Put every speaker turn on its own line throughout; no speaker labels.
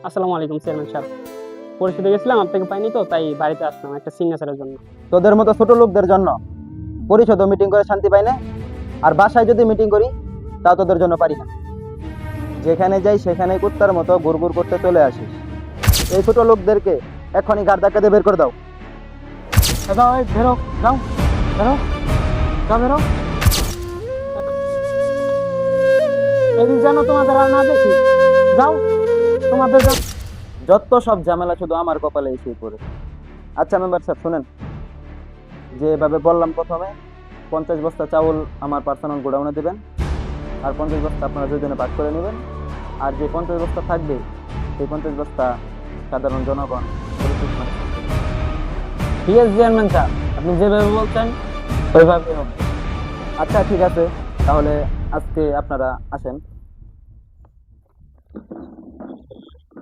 আসসালামু আলাইকুম চেয়ারম্যান সাহেব। পরিষদে গেছিলাম, আপনাকে পাইনি তো তাই বাড়িতে আসলাম একটা সিগনেচারের জন্য।
তোদের মতো ছোট লোকদের জন্য পরিষদও মিটিং করে শান্তি পাই না, আর বাসায় যদি মিটিং করি তাও তোদের জন্য পারি না। যেখানে যাই সেখানে কুত্তার মতো গুড় করতে চলে আসিস। এই ছোট লোকদেরকে এখনই গাড় ধাক্কা দিয়ে বের করে দাও।
দাদা ওই বেরো, যাও বেরো, যাও বেরো। এদিক যেন তোমাদের আর না দেখি, যাও তোমাদের
যত সব ঝামেলা শুধু আমার কপালে এসে পড়ে। আচ্ছা মেম্বার সাহেব শুনেন, যেভাবে বললাম প্রথমে, 50 বস্তা চাউল আমার পার্সোনাল গোডাউনে দেবেন, আর 50 বস্তা আপনারা দুজনে ভাগ করে নেবেন। আর যে 50 বস্তা থাকবে সেই 50 বস্তা সাধারণ জনগণ পরিশোধ করবে।
ঠিক আছে চেয়ারম্যান সাহেব, আপনি যেভাবে বলছেন ওইভাবে হবে।
আচ্ছা ঠিক আছে, তাহলে আজকে আপনারা আসেন।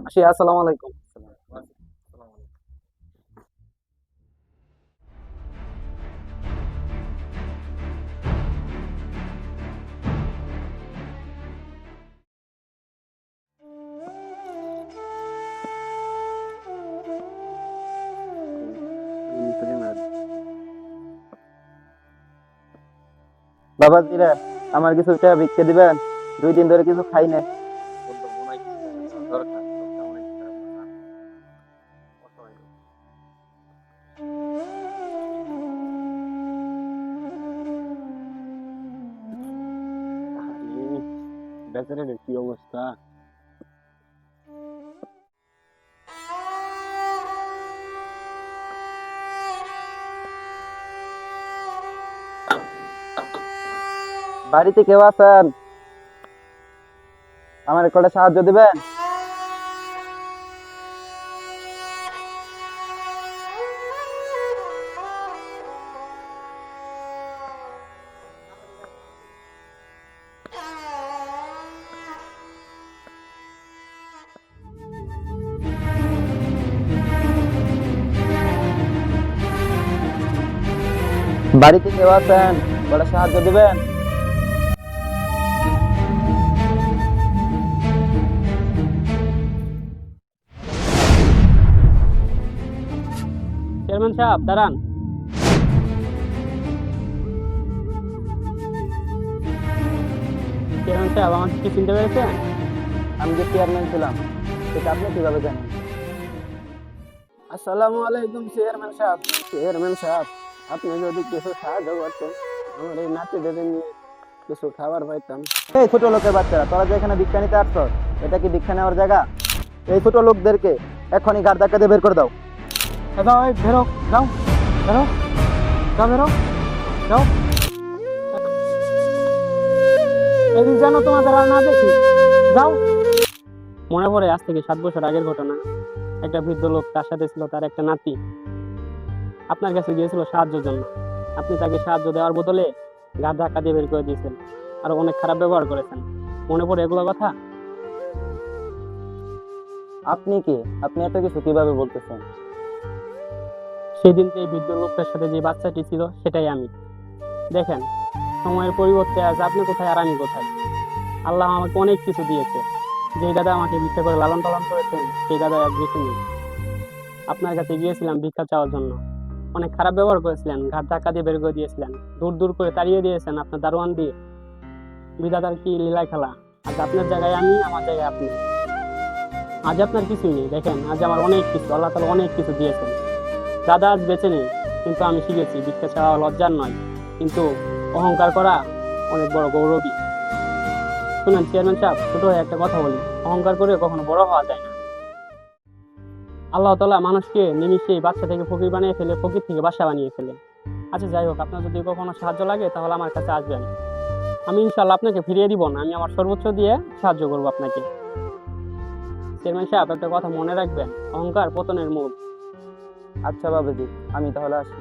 আসি, আসসালামু আলাইকুম।
বাবাজিরা, আমার কিছু টাকা ভিক্ষে দিবেন, 2 দিন ধরে কিছু খাই না।
বেচারের কি অবস্থা!
বাড়িতে কেউ আছেন? আমার কটা সাহায্য দিবেন? বাড়িতে কেউ আছেন? কটা সাহায্য দিবেন?
চেয়ারম্যান সাহেব দাঁড়ান। চেয়ারম্যান সাহেব আমাকে কি চিনতে পেরেছেন?
আমি যে চেয়ারম্যান ছিলাম সেটা আপনি কিভাবে জানেন?
আসসালামু আলাইকুম চেয়ারম্যান সাহেব। চেয়ারম্যান সাহেব, আপনি যদি কিছু সাহায্য করতেন, আমার এই নাতিদের নিয়ে কিছু খাবার পাইতাম।
এই ছোট লোকের বাচ্চারা, তোরা যে এখানে ভিক্ষা নিতে আসছ, এটা কি ভিক্ষা নেওয়ার জায়গা? এই ছোট লোকদেরকে এখনই গাড় ধাক্কা দিয়ে বের করে দাও।
দাদা ওই বেরো, যাও বেরো, যাও বেরো, যাও। এদিক যেন তোমাদের আর না দেখি, যাও। মনে পড়ে আজ থেকে 7 বছর আগের ঘটনা। একটা বৃদ্ধ লোক, তার সাথে ছিল তার একটা নাতি। আপনার কাছে গিয়েছিল সাহায্যের জন্য। আপনি তাকে সাহায্য দেওয়ার বদলে গাড় ধাক্কা দিয়ে বের করে দিয়েছেন, আর অনেক খারাপ ব্যবহার করেছেন। মনে পড়ে এগুলো কথা?
আপনি কি, আপনি এত কিছু কিভাবে বলতেছেন?
সেই দিন এই বৃদ্ধ লোকটার সাথে যে বাচ্চাটি ছিল সেটাই আমি। দেখেন, সময়ের পরিবর্তে আজ আপনি কোথায় আর আমি কোথায়। আল্লাহ আমাকে অনেক কিছু দিয়েছে। যে দাদা আমাকে ভিক্ষা করে লালন পালন করেছেন, সেই দাদা আজ বেঁচে নেই। আপনার কাছে গিয়েছিলাম ভিক্ষা চাওয়ার জন্য, অনেক খারাপ ব্যবহার করেছিলেন, ঘাট ধাক্কা দিয়ে বের করে দিয়েছিলেন, দূর দূর করে তাড়িয়ে দিয়েছেন আপনার দারোয়ান দিয়ে। বিধাতার কি লীলা খেলা! আজ আপনার জায়গায় আমি, আমার জায়গায় আপনি। আজ আপনার কিছুই নেই, দেখেন আজ আমার অনেক কিছু, আল্লাহ তাআলা অনেক কিছু দিয়েছেন। দাদা আজ বেঁচে নেই, কিন্তু আমি শিখেছি ভিক্ষা চাওয়া লজ্জার নয়, কিন্তু অহংকার করা অনেক বড় গৌরবী। শুনেন চেয়ারম্যান সাহেব, ছোট হয়ে একটা কথা বলি, অহংকার করে কখনো বড় হওয়া যায় না। আল্লাহ তাআলা মানুষকে নিমিষেই বাচ্চা থেকে ফকির বানিয়ে ফেলে, ফকির থেকে বাদশা বানিয়ে ফেলে। আচ্ছা যাই হোক, আপনার যদি কখনো সাহায্য লাগে তাহলে আমার কাছে আসবেন। আমি ইনশাআল্লাহ আপনাকে ফিরিয়ে দিব না, আমি আমার সর্বোচ্চ দিয়ে সাহায্য করবো আপনাকে। চেয়ারম্যান সাহেব একটা কথা মনে রাখবেন, অহংকার পতনের মূল।
আচ্ছা বাবাজি, আমি তাহলে আসি।